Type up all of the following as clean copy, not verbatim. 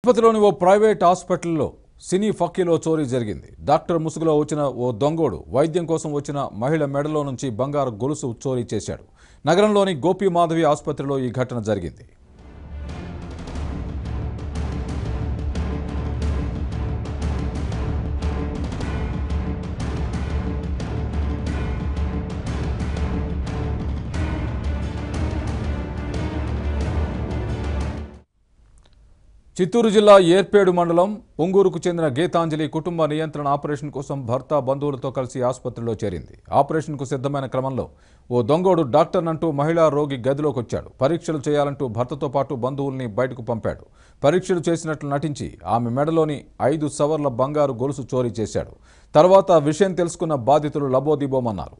తిరుపతిలోని ఓ ప్రైవేట్ హాస్పిటల్లో సినీ ఫక్కీలో చోరీ జరిగింది. డాక్టర్ ముసుగులో వచ్చిన ఓ దొంగోడు వైద్యం కోసం వచ్చిన మహిళ మెడలో నుంచి బంగారు గొలుసు చోరీ చేశాడు. నగరంలోని గోపీమాధవి ఆసుపత్రిలో ఈ ఘటన జరిగింది. చిత్తూరు జిల్లా ఏర్పేడు మండలం పొంగూరుకు చెందిన గీతాంజలి కుటుంబ నియంత్రణ ఆపరేషన్ కోసం భర్త బంధువులతో కలిసి ఆసుపత్రిలో చేరింది. ఆపరేషన్కు సిద్ధమైన క్రమంలో ఓ దొంగోడు డాక్టర్నంటూ మహిళా రోగి గదిలోకి వచ్చాడు. పరీక్షలు చేయాలంటూ భర్తతో పాటు బంధువుల్ని బయటకు పంపాడు. పరీక్షలు చేసినట్లు నటించి ఆమె మెడలోని 5 సవర్ల బంగారు గొలుసు చోరీ చేశాడు. తర్వాత విషయం తెలుసుకున్న బాధితులు లబోదిబోమన్నారు.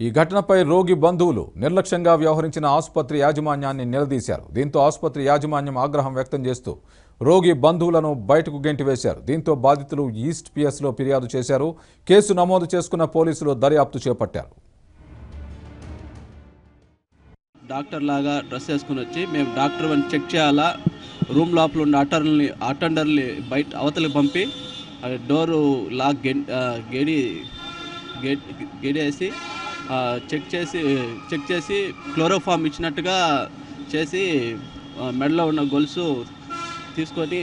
ఈ ఘటనపై రోగి బంధువులు నిర్లక్ష్యంగా వ్యవహరించిన ఆసుపత్రి యాజమాన్యాన్ని నిలదీశారు. దీంతో ఆసుపత్రి యాజమాన్యం ఆగ్రహం వ్యక్తం చేస్తూ రోగి బంధువులను బయటకు గెంటివేశారు. దీంతో బాధితులు ఈస్ట్ పిఎస్లో ఫిర్యాదు చేశారు. కేసు నమోదు చేసుకున్న పోలీసులు దర్యాప్తు చేపట్టారు. డాక్టర్ లాగా డ్రెస్ వేసుకుని వచ్చి మేము డాక్టర్ అని చెక్ చేయాలా, రూమ్ లోపల ఉన్న అటెండర్ని బయట అవతలికి పంపి డోరు లాక్ గేడేసి చెక్ చేసి క్లోరోఫామ్ ఇచ్చినట్టుగా చేసి మెడలో ఉన్న గొలుసు తీసుకొని